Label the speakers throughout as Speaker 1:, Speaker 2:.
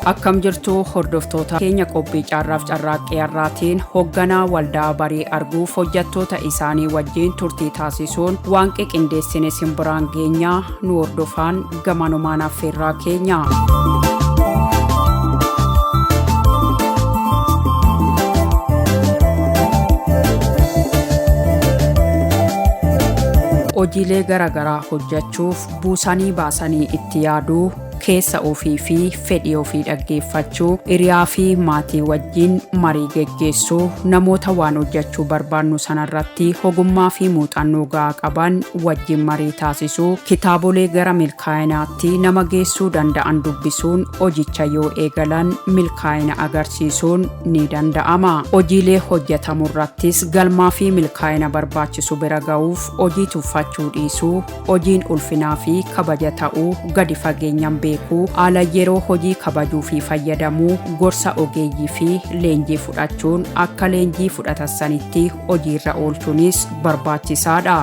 Speaker 1: Akkam jirtu hordoftoota keenya qophii carraaf carraaqqee irraatiin hoogganaa waldaa barii arguuf hojjettoota isaanii wajjin turtii taasisuun waan qindeessine simbiraan geenyaa nu hordofaan gamanumaan affeerraa keenya. Hojiilee garagaraa hojjechuuf buusanii baasanii itti yaaduu keessa ofii fi fedhii ofii dhaggeeffachuu hiriyaa fi maatii wajjin marii geggeessuu namoota waan hojjechuu barbaannu sanarratti ogummaa fi muuxannoo gahaa qaban wajjin marii taasisuu kitaabolee gara milkaa'inaatti nama geessuu danda'an dubbisuun hojicha yoo eegalan milkaa'ina agarsiisuun ni danda'ama. Hojiilee hojjetamurrattis galmaa fi milkaa'ina barbaachisu bira ga'uuf hojii tuffachuu dhiisuu hojiin ulfinaa fi kabaja ta'uu gadi fageenyaan haala yeroo hojii kabajuu fi fayyadamuu gorsa ogeeyyii fi leenjii fudhachuun akka leenjii fudhatasanitti hojiirra oolchuunis barbaachisaadha.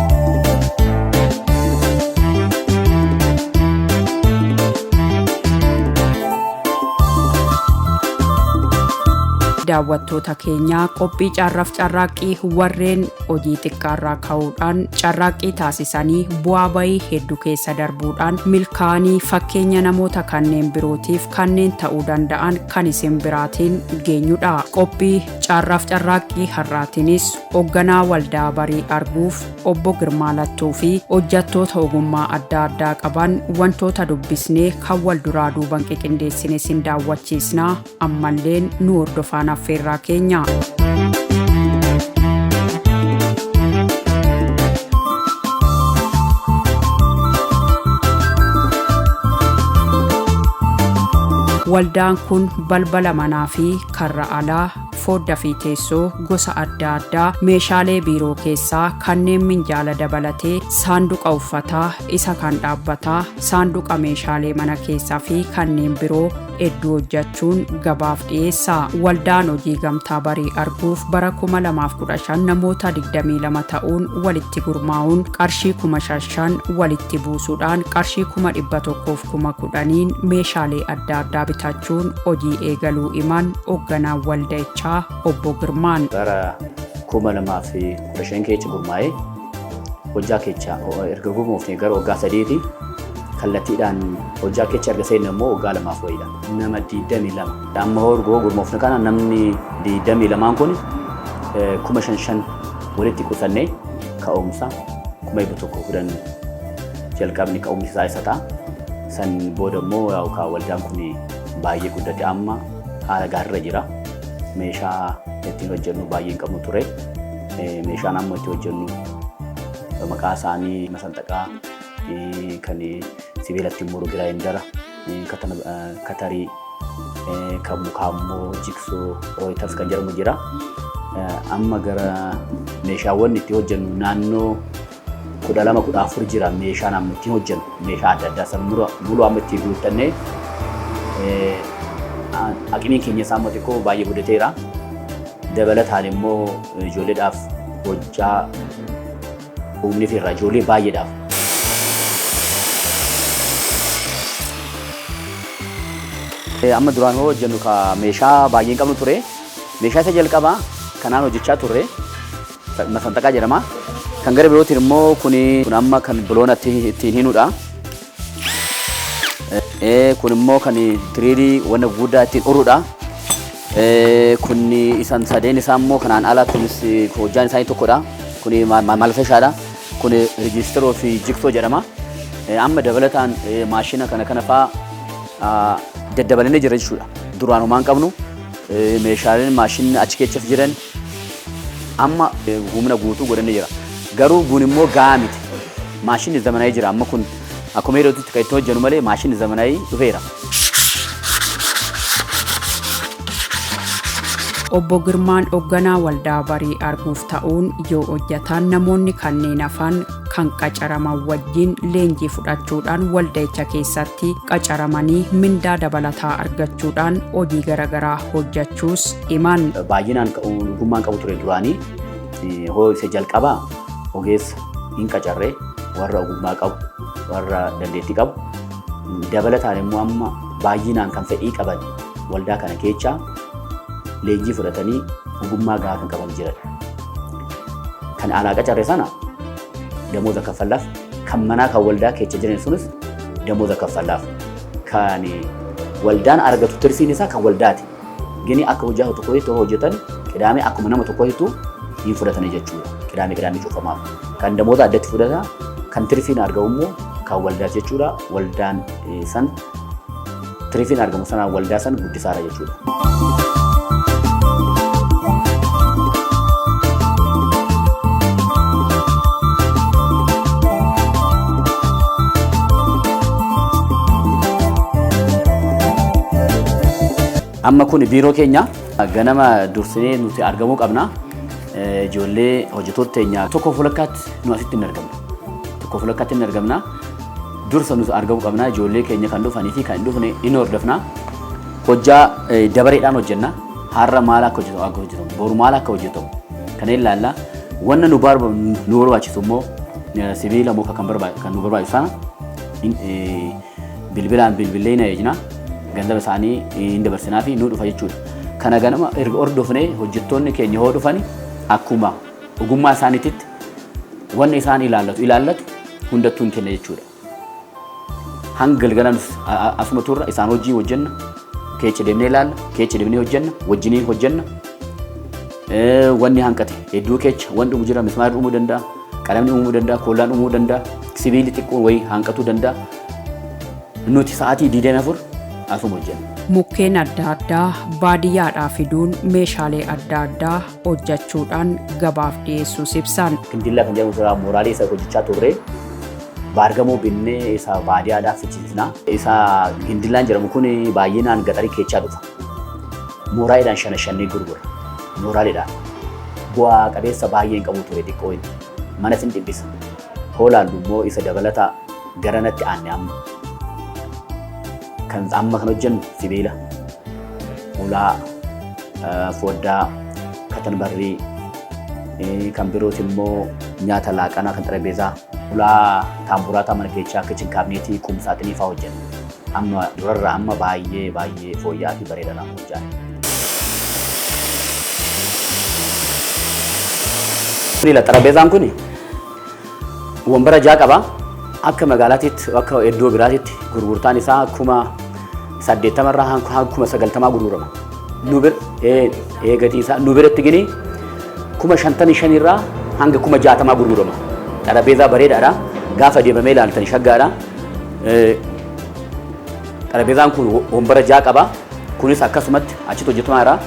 Speaker 1: Daawwattoota keenya qophii carraaf carraaqqii warreen hojii xiqqaarraa ka'uudhaan carraaqqii taasisanii bu'aa bahii hedduu keessa darbuudhaan milkaa'anii fakkeenya namoota kanneen birootiif kanneen ta'uu danda'an kan isin biraatiin geenyudha. Qophii carraaf carraaqqii har'aatiinis hoogganaa waldaa barii arguuf obbo Girmaa Lattuu fi hojjettoota ogummaa adda addaa qaban wantoota dubbisnee kan wal duraa duuban qindeessine isin daawwachiisna. Ammalleen nu hordofaan affeerraa keenya. Waldaan kun balbala manaa fi karra alaa foddaa fi teessoo gosa adda addaa meeshaalee biiroo keessaa kanneen minjaala dabalatee saanduqa uffataa isa kan dhaabbataa saanduqa meeshaalee mana keessaa fi kanneen biroo hedduu hojjechuun gabaaf dhiyeessa. Waldaan hojii gamtaa barii arguuf bara 2015 namoota 22 ta'uun walitti gurmaa'uun qarshii 5,500 walitti buusuudhaan qarshii 110,010 meeshaalee adda addaa bitachuun hojii eegaluu himan hoogganaa waldichaa obbo Girmaan.
Speaker 2: Bara 2015 keessa gurmaa'ee hojjaa keessa erga gurmoofnee gara waggaa 3 kallattiidhaan hojjaa keessa erga seenne immoo waggaa 2 wayiidha. Nama 22. Amma horgoo gurmoofne kana namni 22 kun 5,500 walitti qusannee ka'umsa 1,110 jalqabni ka'umsi isaa isa ta'a. San booda immoo yookaan waldaan kun baay'ee guddate amma haala gaariirra jira. Meeshaa ittiin hojjennu baay'een qabnu ture. Meeshaan amma itti hojjennu maqaa isaanii masanxaqaa kan sibiilatti muru giraayindara katarii kan mukaa immoo jiksoo rooyitars kan jedhamu jira. Amma gara meeshaawwan itti hojjennu naannoo 12-14 jira. Meeshaan amma ittiin hojjennu meeshaa adda addaa san mulu amma itti guuttannee aqimiin keenya isaa amma xiqqoo baay'ee guddateera. Dabalataan immoo ijoolleedhaaf hojjaa humni fi irraa ijoollee baay'eedhaaf. Amma duraan hojjennu meeshaa baay'een qabnu ture. Meeshaa isa jalqabaa kanaan hojjechaa turre masanxaqaa jedhama. Kan gara birootiin immoo kun amma kan biloona ittiin hinuudha. Kun immoo kan diriirii wanna guddaa ittiin uruudha. Kun isan sadeen isaa immoo kanaan ala kunis hojjaan isaanii tokkodha. Kun maalfashaadha. Kun reejistiroo fi jiksoo jedhama. Amma dabalataan maashina kana fa'aa daddabalanii jira jechuudha. Duraanumaan qabnu meeshaaleen maashinni achi keessatti jiran amma humna guutuu godhannee jira. Garuu kun immoo gahaa miti. Maashinni zamanaa'ee jira. Amma kun akkuma yerootti kan itti hojjennu malee maashinni zamanaa'ee dhufeera.
Speaker 1: Obbo Girmaan hoogganaa waldaa barii arguuf ta'uun yoo hojjetan namoonni kanneen hafan kan qacaraman wajjin leenjii fudhachuudhaan waldicha keessatti qacaramanii mindaa dabalataa argachuudhaan hojii garagaraa hojjechuus himan.
Speaker 2: Baay'inaan ogummaan qabu ture duraanii isa jalqabaa ogeessa hin qacarree warra ogummaa qabu warra dandeettii qabu dabalataan immoo amma baay'inaan kan fedhii qaban waldaa kana keessa leenjii fudhatanii ogummaa gahaa kan qaban jiran. Kan alaa qacarre sana damooza kaffalaaf, kan manaa kan waldaa keessa jiran sunis damooza kaffalaaf. Kan waldaan argatu tirfiin isaa kan waldaati. Gini akka hojjaa tokko hojjetan qidaamee akkuma nama tokko hin fudhatanii jechuudha. Qidaamee cufamaaf. Kan damooza addatti fudhata, kan tirfiin argamu immoo kan waldaa jechuudha. Waldaan san tirfiin argamu sanaan waldaa san guddisaara jechuudha. Amma kun biiroo keenya ganama dursinee nuti argamuu qabna. Ijoollee hojjettoota teenya tokko fulakkaatti nu asitti hin argamna. Tokko fulakkaatti hin argamna. Dursa nuti argamuu qabna. Ijoollee keenya kan dhufanii fi kan hin dhufne hin hordofna. Hojjaa dabareedhaan hojjenna. Har'a maal akka hojjetamu, boru maal akka hojjetamu kana ilaalla. Wanna nu barbaachisu immoo sibiila muka kan nu barbaachisu sana bilbilaan bilbilee na eejna. Gandaba isaanii hin dabarsinaa fi nu dhufa jechuudha. Kana ganama erga hordofnee hojjettoonni keenya hoo dhufani akkuma ogummaa isaaniititti wanni isaan ilaallatu hundattuu hin kenna jechuudha. Hanga galgalan asuma turra isaan hojii hojjenna, keessa deemnee ilaalla, keessa deemnee hojjenna, wajjiniin hojjenna. Wanni hanqate hedduu keessa wanni dhumu jira, mismaarri dhumuu danda'a, qalamni dhumuu danda'a, kollaan dhumuu danda'a, sibiilli xiqqoon wayii hanqatuu danda'a. Nuti sa'aatii 24 asuma hojjenna.
Speaker 1: Mukkeen adda addaa baadiyyaadhaa fiduun meeshaalee adda addaa hojjechuudhaan gabaaf dhiyeessuus ibsan.
Speaker 2: Gindillaa kan jedhamu irraa mooraalee isa hojjechaa turre baargamoo binnee isa baadiyyaadhaaf fichiisna. Isa gindillaan jedhamu kun baay'inaan gaxarii keechaa dhufa. Mooraaleedhaan shanashannee gurgura. Mooraaleedhaan bu'aa qabeessa baay'een qabu ture xiqqoo inni. Mana sin dhibbisa. Hoolaallu immoo isa dabalata garanatti aanne amma. Kan amma kan hojjennu sibiila, ulaa, foddaa, katanbarrii, kan birooti immoo nyaata laaqanaa kan xarabeezaa, ulaa taamburaataa mana keessaa kichin kaabineetii kumsaaxinii fa'aa hojjenna. Amma durarraa amma baay'ee fooyya'aa fi bareedaadhaan hojjenna. Xarabeezaan kun wambara ja'a qaba. Akka magaalaatitti akka iddoo biraatitti gurgurtaan isaa akkuma 80 irraa akkuma 90 gurgurama. Nu gatii isaa nu biratti gini kuma 55 irraa hanga kuma 60 gurgurama. Xarabeezaa bareedaadha. Gaafa deemamee ilaaltan shaggaadha. Xarabeezaan kun wambara ja'a qaba. Kunis akkasumatti achitti hojjetamaa.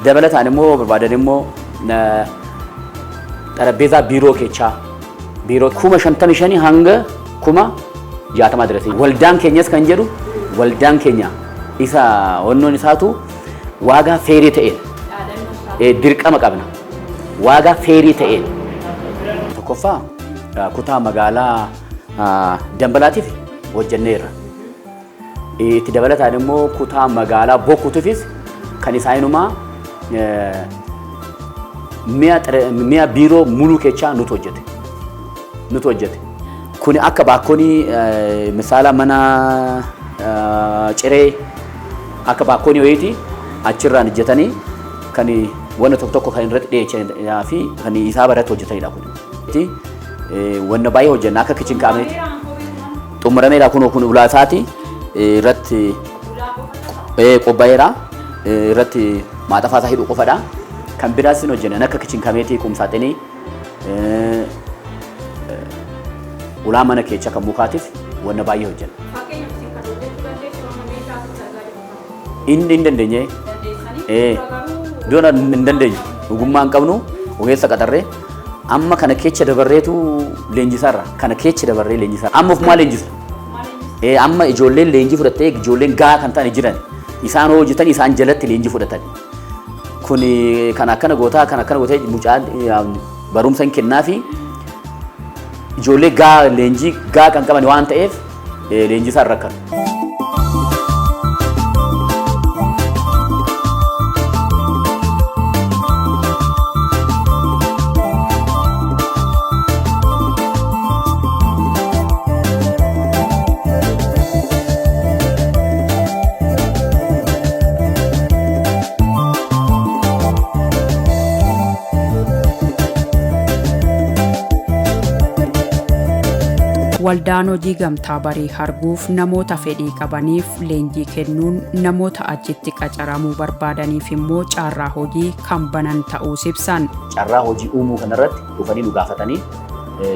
Speaker 2: Dabalataan immoo barbaadan immoo xarabeezaa biiroo keechaa biiroo kuma 55 hanga kuma 60 dirati. Waldaan keenyas kan jedhu waldaan keenya isa wannoon isaatu waagaa feerii ta'een dirqama qabna. Waagaa feerii ta'een tokkoffaa kutaa magaalaa Dambalaatiif hojjenneerra. Itti dabalataan immoo kutaa magaalaa Bokkuutiifis kan isaanumaa mi'a biiroo muluu keechaa nuti hojjete. Kuni akka baakkoonii misaala mana ciree akka baakkoonii wayiiti achirraan hojjetanii kan wanna tokko kan irratti dhiyeechaa fi kan isaa barate hojjetanidha kun. Wanna baay'ee hojjenna akka kichin kaabineetii xumurameedha kun ulaa isaati irratti qophaa'eera irratti maaxafaa isaa hidhuu qofadha. Kan biraas hin hojjennan akka kichin kaabineetii kumsaaxinii ulaa mana keechaa kan mukaatiif wanna baay'ee hojjenna. Inni hin dandeenye. Doona hin dandeenye. Ogummaa hin qabnu ogeessa qaxarree amma kana keessa dabarreetu leenjisaarra. Kana keessa dabarree leenjisaarra. Amma ofumaa leenjisa. Amma ijoolleen leenjii fudhattee ijoolleen gahaa kan ta'an jiran isaan hojjetan isaan jalatti leenjii fudhatan. Kun kan akkana gootee mucaan barumsa hin kennaa fi ijoollee gaa leenjii gaa kan qaban waan ta'eef leenjisaa irra kan.
Speaker 1: waldaan hojii gamtaa barii arguuf namoota fedhii qabaniif leenjii kennuun namoota achitti qacaramuu barbaadaniif immoo carraa hojii kan banan ta'uu ibsan.
Speaker 2: Carraa hojii uumuu kanarratti dhufanii nu gaafatanii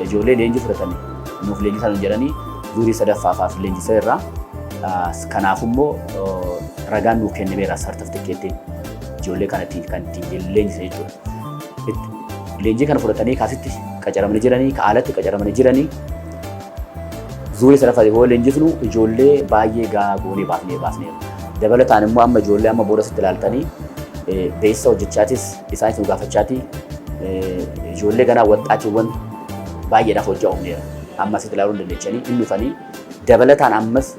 Speaker 2: ijoollee leenjii fudhatanii nuuf leenjii sana jedhanii durii sadaffaaf leenjisa irraa kanaaf immoo ragaan nuuf kennameera sartifikeettiin ijoollee kanatti kan ittiin leenjisa jechuudha. Leenjii kana fudhatanii kaasitti qacaramanii jiranii kaalatti qacaramanii jiranii zuuri sadaffaa yoo leenjifnu ijoollee baay'ee goonee baafnee dabalataan immoo amma ijoollee amma booda sitti ilaaltanii beeksisa hojjechaatis isaanis nu gaafachaati ijoollee ganaa waxxaatiiwwan baay'eedhaaf hojjaa uumneera amma sitti ilaaluu dandeechanii hin dhufanii dabalataan ammas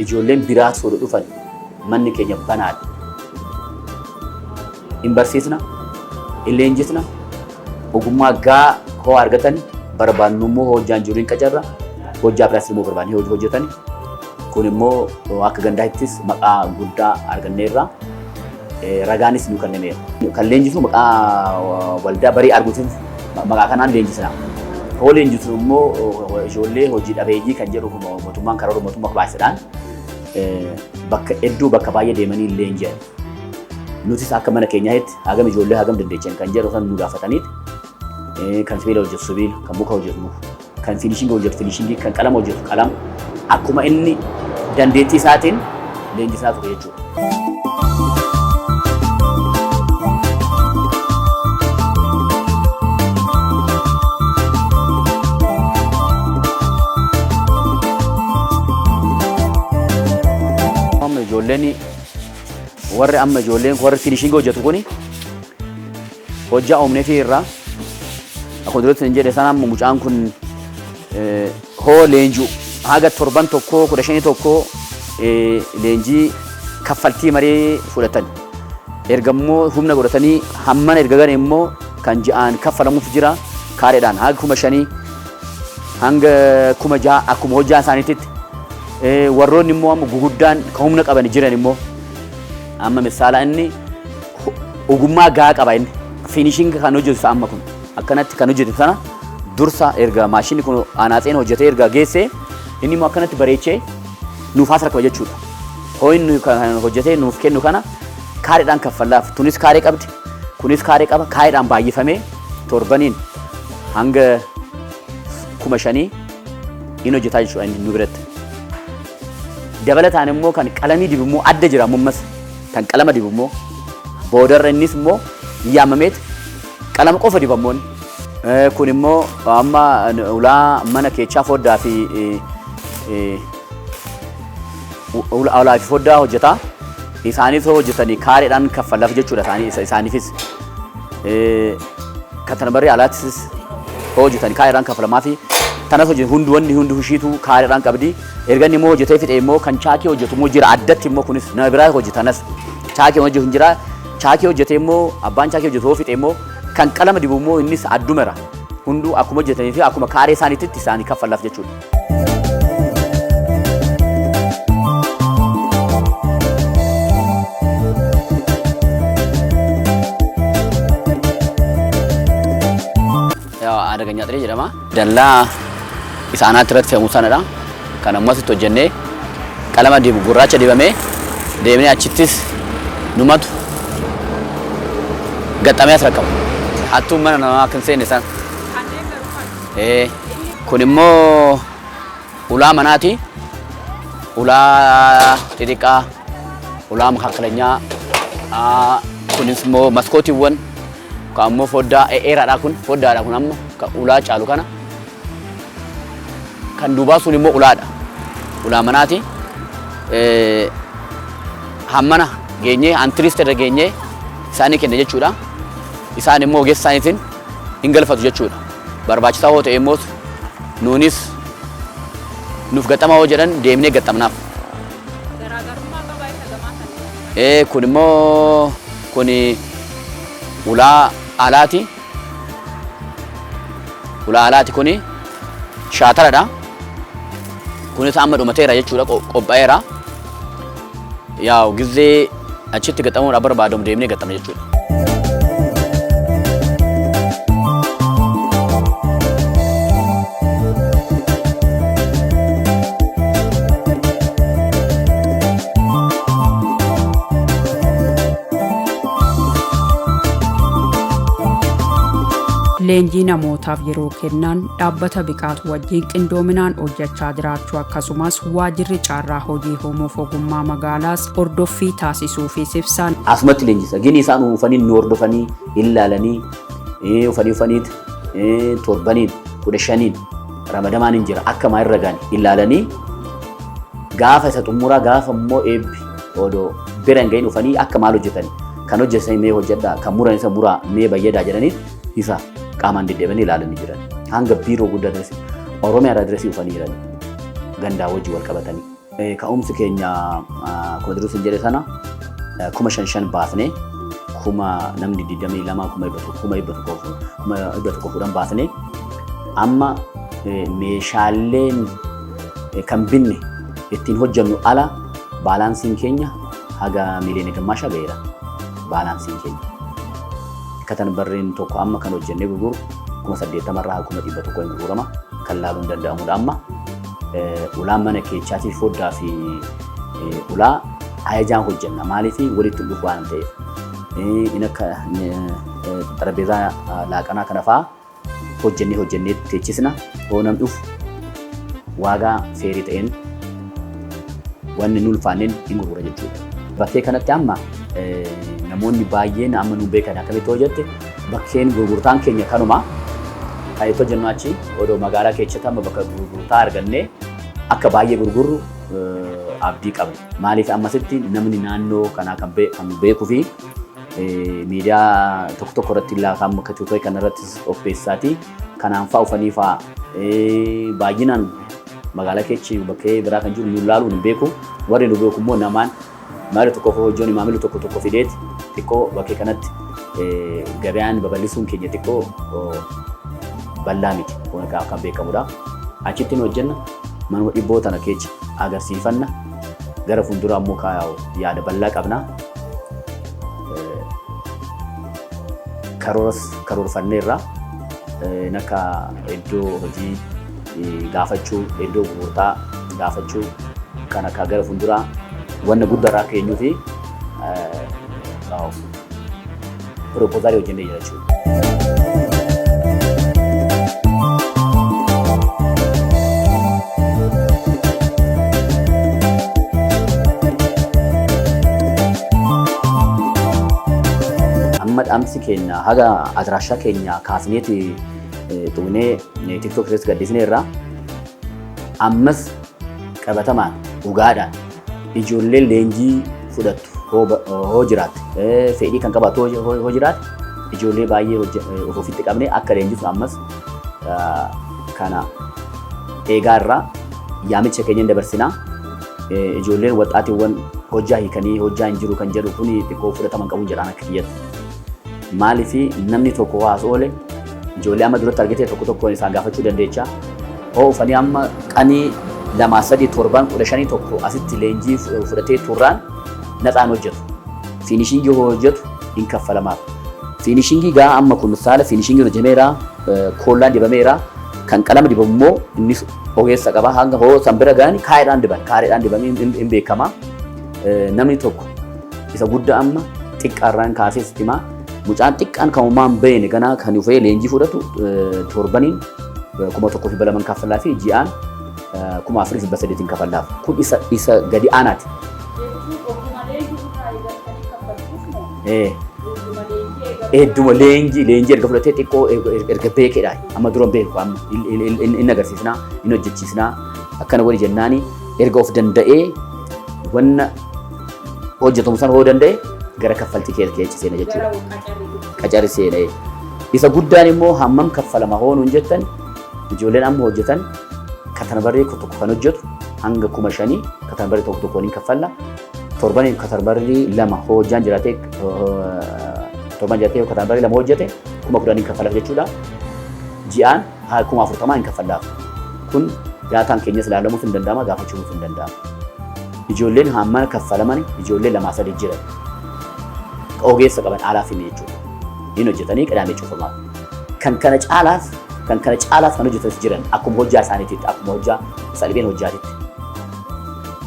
Speaker 2: ijoolleen biraas fuudhu dhufan manni keenya banaadha. Hin barsiisna, hin leenjisna, ogummaa gaa hoo argatan barbaannu immoo hojjaan jiru hin qacarra hojjaa biraas immoo barbaannee hojjetan kun immoo akka gandaattis maqaa guddaa arganneerra ragaanis nu kennameera. Kan leenjisnu maqaa waldaa barii arguutiin maqaa kanaan leenjisna. Hoo leenjisnu immoo ijoollee hojii dhabeeyyii kan jedhu mootummaan karoora mootummaa baay'isadhaan bakka hedduu bakka baay'ee deemanii leenji'an. Nutis akka mana keenyaatti hagam ijoollee hagam dandeechan kan jedhu san nu gaafataniiti kan sibiila hojjetu sibiila kan muka hojjetu kan fiinishingii hojjetu fiinishingii kan qalama hojjetu qalama akkuma inni dandeettii isaatiin leenjisaa ture jechuudha. Ijoolleen warri amma ijoolleen warri fiinishingii hojjetu kuni hojjaa uumnee fi irraa akkuma duratti hin jedhe sana amma mucaan kun hoo leenjuu haga torban tokko 15 leenjii kaffaltii marii fudhatan erga immoo humna godhatanii hamman erga gane immoo kan ja'aan kaffalamuuf jira kaareedhaan haga 5,000 hanga 6,000 akkuma hojjaa isaaniititti warroonni immoo amma guguddaan kan humna qaban jiran immoo amma misaala inni ogummaa gaa qaba inni fiinishingi kan hojjetu amma kun akkanatti kan hojjetu sana dursa erga maashinni kun anaaxeen hojjetee erga geesse inni immoo akkanatti bareechee nuuf haasarkaba jechuudha. Hoo inni kan hojjetee nuuf kennu kana kaareedhaan kaffalaaf tunis kaaree qabdi kunis kaaree qaba kaareedhaan baay'ifamee torbaniin hanga 5,000 inni hojjetaa jechuudha inni nu biratti. Dabalataan immoo kan qalamii dibu immoo adda jira ammas kan qalama dibu immoo boodarra innis immoo yaamameet qalama qofa dibamoon kun immoo amma ulaa mana keechaa foddaa fi ulaa fi foddaa hojjetaa isaanis hojjetanii kaareedhaan kaffalaaf jechuudha isaaniifis kan barri alaattis hojjetanii kaareedhaan kaffalamaa fi tanas hojjetu hundi hushiitu kaareedhaan qabdi erga inni immoo hojjetee fixee immoo kan chaakii hojjetu immoo jira addatti immoo kunis nama biraa hojjetanas chaakii hojjetu hin jira chaakii hojjetee immoo abbaan chaakii hojjetu hoo fixee immoo kan qalama dibu immoo innis addumera hunduu akkuma hojjetanii fi akkuma kaaree isaaniitti isaanii kaffalaaf jechuudha. Ada ganyaa xirii jedhama. Dallaa isaanaatti irratti fe'amu sanadha. Kan ammas itti hojjennee qalama dibu gurraacha dibamee deemnee achittis numatu gaxamee as rakkaba. Hattuun mana namaa akka hin seenne sana. Kun immoo ulaa manaati. Ulaa xixiqqaa, ulaa makaakkalaanyaa. Kunis immoo maskootiiwwan kan ammoo foddaa dheeraadha kun foddaadha kun amma kan ulaa caalu kana. Kan duubaa sun immoo ulaadha. Ulaa manaati. Hammana geenyee antiristi irra geenyee isaanii kenna jechuudha. Isaan immoo ogeessa isaaniitiin hin galfatu jechuudha. Barbaachisaa hoo ta'e immoo nuunis nuuf gaxama hoo jedhan deemnee gaxamnaaf.
Speaker 3: Garaagarummaa qabaa isa gamaa sana.
Speaker 2: Kun immoo kun ulaa alaati. Ulaa alaati kuni shaataradha. Kunis amma dhumateera jechuudha qophaa'eera. Yaa gizee achitti gaxamuudhaaf barbaadamu deemnee gaxamna jechuudha.
Speaker 1: leenjii namootaaf yeroo kennan dhaabbata biqaatu wajjin qindoominaan hojjechaa jiraachuu akkasumas waajjirri caarraa hojii hoomoof ogummaa magaalaas hordoffii taasisuufis ibsan.
Speaker 2: Asumatti leenjisa gini isaan ufanii nu hordofanii ilaalanii ufaniit torbaniin 15 ramadamaan hin jira akka maa irra gaani ilaalanii gaafa isa xumuraa gaafa immoo eebbi odoo bira hin gahin ufanii akka maal hojjetani kan hojjetan mee hojjedhaa kan muran isa muraa mee bayyadaa jedhanii isa qaamaan deddeebanii ilaalanii jiran hanga biiroo guddaa dirresi Oromiyaa irraa dirresi ufanii jiran gandaa wajji wal qabatanii ka'umsi keenya kuma duruu sin jedhe sana 5,500 baafnee kuma namni 22 kuma 100 baafnee amma meeshaaleen kan binne ittiin hojjennu ala baalaansiin keenya haga miliyoona gammaasha ga'eera baalaansiin keenya. Katan barreen tokko amma kan hojjennee gurguru 80 irraa 100 hin gurgurama kan laaluun danda'amudha amma ulaan mana keessaatiif foddaa fi ulaa ayajaan hojjenna maaliif walitti dhufu waan ta'eef in akka xarabeezaa laaqanaa kana fa'aa hojjennee teechisna oonam dhufu waagaa feerii ta'een wanni nu ulfaanneen hin gurgura jechuudha. Bakkee kanatti amma namoonni baay'een amma nu beekan akkamitti hojjette bakkeen gurgurtaan keenya kanuma kaayetoo jennu achi odoo magaalaa keessatti amma bakka gurgurtaa argannee akka baay'ee gurgurru abdii qabna. Maaliif ammasitti namni naannoo kanaa kan beekuu fi miidiyaa tokko irratti kan akka tuutoo kan irratti qopheessaati kanaan fa'aa ufanii fa'aa baay'inaan magaalaa keessi bakkee biraa kan jiru nu laaluun hin beeku warri nu beeku immoo namaan maali tokko hojjoon maamilli tokko fideeti xiqqoo bakkee kanatti gabaan babal'isuun keenya xiqqoo bal'aa miti kan beekamudha. Achitti nu hojjenna manuma dhibboo tana keessa agarsiifanna gara fuulduraa immoo yaada bal'aa qabna. Karoorfanneerra akka iddoo hojii gaafachuu iddoo gurgurtaa gaafachuu kan akka gara fuulduraa wanna guddaa keenyuu fi proposaalii hojjennee jira jechuudha. Amma dhaamsi keenya haga adiraashaa keenya kaasneeti tuunee TikTok irratti gaddisneerra ammas qabatamaan dhugaadhaan ijoolleen leenjii fudhattu hoo jiraatte fedhii kan qabaatu hoo jiraatte ijoollee baay'ee ofitti qabnee akka leenjisu ammas kana eegaa irraa yaamicha keenya dabarsinaa ijoolleen waxaatiiwwan hojjaa hiikanii hojjaa hin jiru kan jedhu kun xiqqoo fudhataman qabuun jedhaan akka kiyyatti. Maaliif namni tokko haas oole ijoollee amma duratti argite tokko isaan gaafachuu dandeecha. Hoo ufanii amma qanii 2-3-7-15 tokko asitti leenjii fudhatee turraan naxaan hojjetu. Fiinishingii hojjetu hin kaffalamaaf. Fiinishingii gaa amma kun saala fiinishingii hojjemeera koollaan dibameera kan qalama dibamu immoo innis ogeessa qaba hanga hoo sanbira gaani kaareedhaan dibamee hin beekama. Namni tokko isa guddaa amma xiqqaarraan kaasee sistimaa mucaan xiqqaan kan uumaan beene ganaa kan dhufee leenjii fudhatu torbaniin 1,200 kaffalaa fi ji'aan 4,300 kaffalaaf. Kun isa gadi aanaati. Hedduma leenjii erga fudhatee xiqqoo erga beekedha. Amma dura beeku amma inni agarsiisnaa inni hojjechiisnaa akkana wali jennaani erga of danda'ee wanna hojjetamu san hoo danda'e gara kaffaltii keessa seena jechuudha. Qacarri seena. Isa guddaan immoo hammam kaffalama hoonuun jettan ijoolleen amma hojjetan katarbarrii tokko kan hojjetu hanga 5,000 katarbarrii tokko ni kaffalla. Torbaniin katarbarrii 2 hojjaan jiraatee katarbarrii 2 hojjete 10,000 kaffalaaf jechuudha. Ji'aan 40,000 kaffalaaf. Kun daataan keenyas ilaalamuuf hin danda'ama gaafachuuf hin danda'ama. Ijoolleen hamma kaffalaman ijoollee 2-3 jiran. Ogeessa qaban alaaf hin jechuudha. Inni hojjetanii qadaamee cuufamaaf. Kan kana caalaaf kan hojjetanis jiran akkuma hojjaa isaaniititti akkuma hojjaa salpheen hojjaatitti.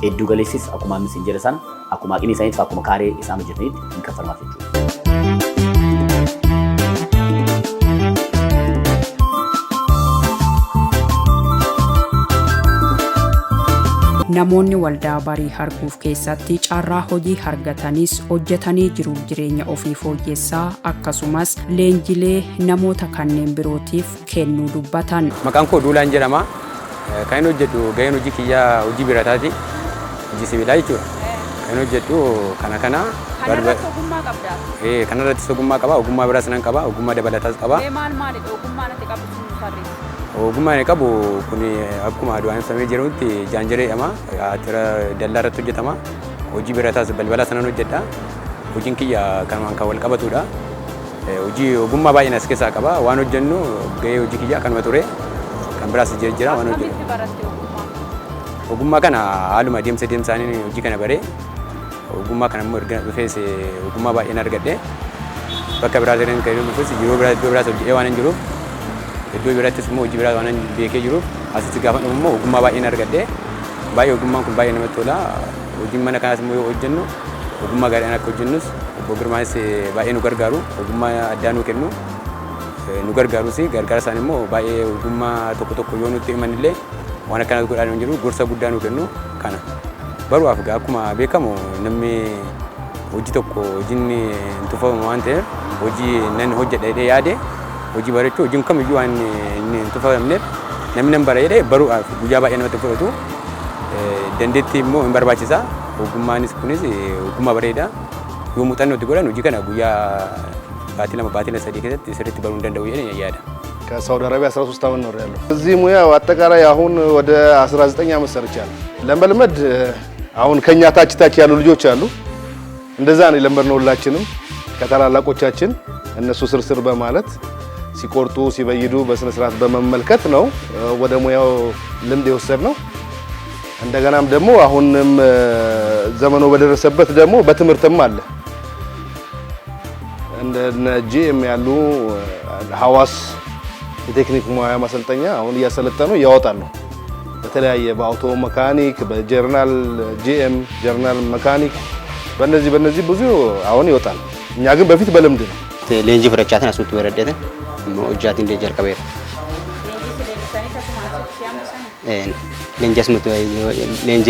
Speaker 2: Hedduu galeessis akkuma ammis hin jedhe sana akkuma haqni isaaniitiif akkuma kaaree isaan hojjetaniitti hin kaffalamaaf jechuudha.
Speaker 1: namoonni waldaa barii arguuf keessatti carraa hojii argatanis hojjetanii jiruuf jireenya ofii fooyyessaa akkasumas leenjilee namoota kanneen birootiif kennuu dubbatan.
Speaker 4: Maqaan koo Duulaan jedhama. Kan hojjedhu gaheen hojii kiyyaa hojii birataati. Hojii sibiilaa jechuudha. Kan hojjedhu kana
Speaker 3: Kanarratti ogummaa qabdaa?
Speaker 4: Kanarratti ogummaa qaba. Ogummaa biraas nan qaba. Ogummaa dabalataas qaba.
Speaker 3: Maalidha ogummaa natti qabu sun tarreessi?
Speaker 4: Ogummaa inni qabu kun akkuma duraan ibsamee jirutti jaanjiree jedhama. Dallaa irratti hojjetama. Hojii birataas balbala sanaan hojjedha. Hojiin kiyya kanumaan kan wal qabatudha. Hojii ogummaa baay'een as keessaa qaba. Waan hojjennu gahee hojii kiyyaa kanuma ture. Kan biraas jira waan hojjennu.
Speaker 3: Akkamitti baratte ogummaa?
Speaker 4: Ogummaa kana haaluma deemsaanii hojii kana baree ogummaa kana immoo erga dhufees ogummaa baay'een argadhe bakka biraatiin kan dhufus yeroo biraas hojjetee waan hin jiruuf iddoo biraattis immoo hojii biraa waan beekee jiruuf asitti gaafa dhufu immoo ogummaa baay'een argadhe baay'ee ogummaan kun baay'ee namatti tola hojiin mana kanaas immoo yoo hojjennu ogummaa gaariidhaan akka hojjennus obbo Girmaanis baay'ee nu gargaaru ogummaa addaa nu kennu nu gargaarus gargaara isaan immoo baay'ee ogummaa tokko yoo nutti himan illee waan akkana godhaa nu jiru gorsa guddaa nu kennu kana. Baruuf akkuma beekamu namni hojii tokko hojiin tufamu waan ta'eef hojii nan hojjedhee yaade hojii barachuu hojiin kamiyyuu waan hin tufamneef namni nan bara jedhee baruuf guyyaa baay'ee namatti fudhatu dandeettii immoo hin barbaachisa ogummaanis kunis ogummaa bareedaa yoo muuxannoo itti godhan hojii kana guyyaa baatii 2 baatii 3 keessatti sirriitti baruu danda'u jedhee yaada.
Speaker 5: ከሳውዲ አረቢያ 13 ዓመት ነው ያለው። እዚህ ሙያ አጠቃላይ አሁን ወደ 19 ዓመት ሰርቻለሁ። ለመልመድ አሁን ከኛ ታች ያሉ ልጆች አሉ። እንደዛ ነው ለመርነው ሁላችንም ከታላላቆቻችን እነሱ ስርስር በማለት ሲቆርጡ ሲበይዱ በስነ ስርዓት በመመልከት ነው ወደ ሙያው ልምድ የወሰድነው። እንደገናም ደግሞ አሁንም ዘመኑ በደረሰበት ደግሞ በትምህርትም አለ እንደነ ጂኤም ያሉ ሐዋስ የቴክኒክ ሙያ ማሰልጠኛ አሁን እያሰለጠኑ ያወጣሉ። በተለያየ በአውቶ መካኒክ በጀርናል ጂኤም ጀርናል መካኒክ በእነዚህ ብዙ አሁን ይወጣል። እኛ ግን በፊት በልምድ ነው።
Speaker 6: ሌንጂ ፍረቻትን አስውጥ ወረደትን ሞጃት እንደ ጀርቀበረ ሌንጂ አስመት ሌንጂ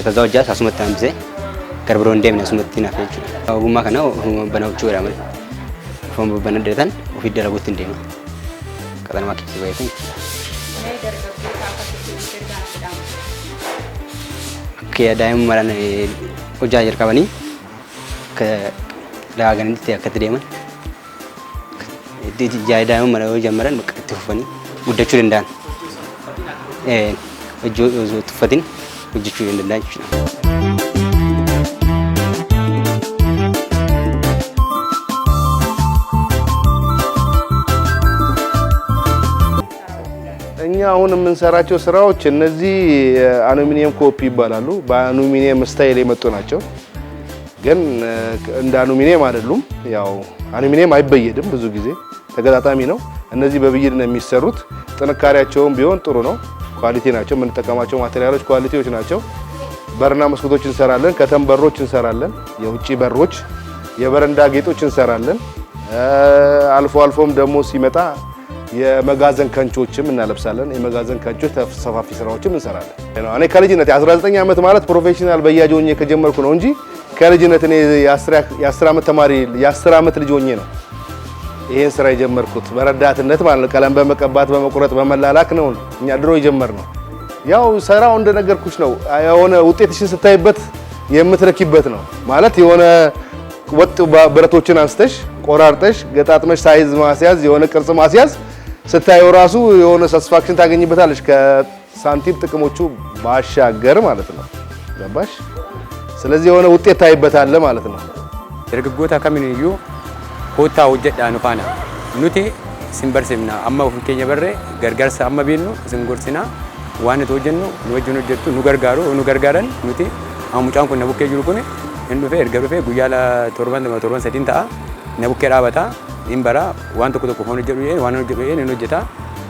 Speaker 6: ተዛውጃ አስመት አንብዜ ከርብሮ እንደምን አስመት ናፈጭ አጉማ ከነው በናውቹ ወራመል ፎም በነደተን ወፊት ደረጉት እንደ ነው ቀጠና ማኪስ ወይኩን ከዳይም ማራን ኦጃ ጀርካባኒ ከዳጋንት ያከተደመን ዲጂ ዳይም ማራው ጀመረን መቀጥፉፈኒ ጉደቹ እንደን እጆ ትፈቲን እጆቹ እንደን
Speaker 5: እኛ አሁን የምንሰራቸው ስራዎች እነዚህ አሉሚኒየም ኮፒ ይባላሉ። በአሉሚኒየም ስታይል የመጡ ናቸው። ግን እንደ አሉሚኒየም አይደሉም። ያው አሉሚኒየም አይበየድም፣ ብዙ ጊዜ ተገጣጣሚ ነው። እነዚህ በብይድ ነው የሚሰሩት። ጥንካሬያቸውም ቢሆን ጥሩ ነው። ኳሊቲ ናቸው። የምንጠቀማቸው ማቴሪያሎች ኳሊቲዎች ናቸው። በርና መስኮቶች እንሰራለን፣ ከተም በሮች እንሰራለን፣ የውጪ በሮች፣ የበረንዳ ጌጦች እንሰራለን። አልፎም ደግሞ ሲመጣ የመጋዘን ከንቾችም እናለብሳለን። የመጋዘን ከንቾች ተሰፋፊ ስራዎችም እንሰራለን። እኔ ከልጅነት 19 ዓመት ማለት ፕሮፌሽናል በያጅ ሆኜ ከጀመርኩ ነው እንጂ ከልጅነት እኔ የ10 ዓመት ተማሪ የ10 ዓመት ልጅ ሆኜ ነው ይሄን ስራ የጀመርኩት በረዳትነት ማለት ነው። ቀለም በመቀባት በመቁረጥ በመላላክ ነው እኛ ድሮ የጀመርነው። ያው ስራው እንደነገርኩሽ ነው። የሆነ ውጤትሽን ስታይበት የምትረኪበት ነው ማለት የሆነ ወጥ ብረቶችን አንስተሽ ቆራርጠሽ ገጣጥመሽ ሳይዝ ማስያዝ የሆነ ቅርጽ ማስያዝ ስታየው ራሱ የሆነ ሳቲስፋክሽን ታገኝበታለሽ ከሳንቲም ጥቅሞቹ ባሻገር ማለት ነው። ገባሽ? ስለዚህ የሆነ ውጤት ታይበታል ማለት ነው።
Speaker 4: ደርግጎታ ከሚንዩ ኮታ ወጀዳ ንፋና ኑቲ ሲምበርሲምና አማ ወፍከኛ በረ ገርጋርሳ አማ ቢኑ ዝንጎርሲና ዋን ተወጀኑ ወጀኑ ጀቱ ኑ ገርጋረን ኑቲ አሙጫን ኩነ ቡከ ጅሩ ኩነ እንዱፈ እርገሩፈ ጉያላ ቶርባን ሰዲን ታ ነቡከ ራባታ ኢምበራ ዋን ተኩ ተኩ ሆነ ጀሩ ዋን ጀሩ ነው ጀታ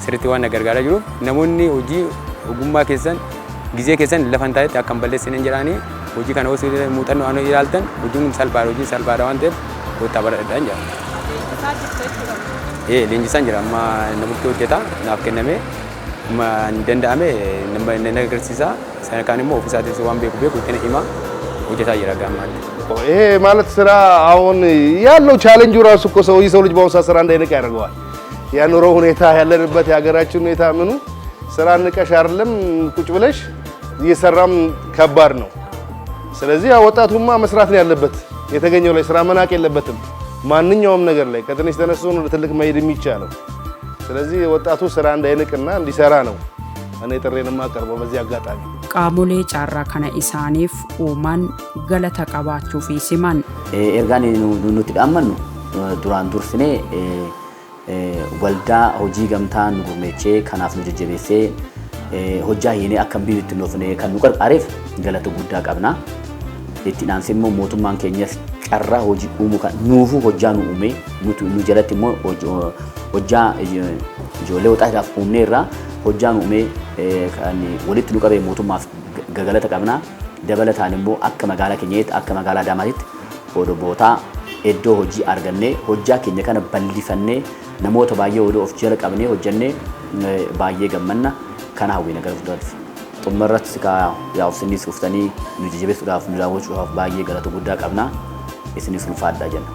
Speaker 4: ስሪቲ ዋን ገርጋራ ጅሩ ነሞኒ ሆጂ ኡጉማ ከሰን ጊዜ ከሰን ለፈንታይት አከምበለስን እንጀራኒ ሆጂ ከነ ወስ ሙጠን ነው ይላልተን ሆጂን ሰልባሮ ሆጂ ሰልባራ ዋንተ ወጣ በረዳ እንጀራ ሌንጂሳን ጅራማ ነቡከ ወጀታ ናፍከነሜ danda'ame nama agarsiisa. Sana kaan immoo ofiisaatiin waan beeku itti hima hojjetaa jira gaammaatti.
Speaker 5: ይሄ ማለት ስራ አሁን ያለው ቻሌንጁ ራሱ እኮ ሰው ልጅ በአሁኑ ሰዓት ስራ እንዳይንቅ ያደርገዋል። የኑሮ ሁኔታ ያለንበት የሀገራችን ሁኔታ ምኑ ስራ ንቀሽ አይደለም ቁጭ ብለሽ እየሰራም ከባድ ነው። ስለዚህ ወጣቱማ መስራት ነው ያለበት። የተገኘው ላይ ስራ መናቅ የለበትም። ማንኛውም ነገር ላይ ከትንሽ ተነስቶ ነው ለትልቅ መሄድ የሚቻለው። ስለዚህ ወጣቱ ስራ እንዳይንቅና እንዲሰራ ነው እኔ ጥሬን ማቀርበው በዚህ አጋጣሚ።
Speaker 1: ቃሞሌ ጫራ ከነ ኢሳኒፍ ኡማን ገለታ ቀባቹ ፊ ሲማን
Speaker 2: ኤርጋኒ ኑኑት ዳመኑ ዱራን ዱርስኔ ወልዳ ሆጂ ገምታ ንጉሜቼ ከናፍ ንጀጀቤሴ ሆጃ ይኔ አከም ቢት ኖፍኔ ከኑ ቀርቃሪፍ ገለታ ጉዳ ቀብና ኢቲናንሲሞ ሞቱማን ኬኘስ ቀራ ሆጂ ኡሙ ኑፉ ሆጃ ኑ ኡሜ ኑቱ ኑጀለትሞ ሆጃ ጆሌ ወጣ ዳፍ ኡምኔራ ሆጃ ኑ ኡሜ ካኒ ወሊት ኑቀበ ሞቱማፍ ገገለታ ቀብና ደበለታንሞ አከ መጋላ ኬኘት አከ መጋላ ዳማቲት ወዶ ቦታ ኤዶ ሆጂ አርገኔ ሆጃ ኬኘ ከነ በልዲፈኔ ነሞተ ባየ ወዶ ኦፍ ጀረ ቀብኔ ሆጀኔ ባየ ገመና ከናዊ ነገር ፍዳት ጡመረት ስካ ያው ስኒስ ውፍተኒ ንጅጀቤት ዳፍ ንዳዎች ባየ ገለታ ጉዳ ቀብና እስኒ ሱልፋዳ ጀነ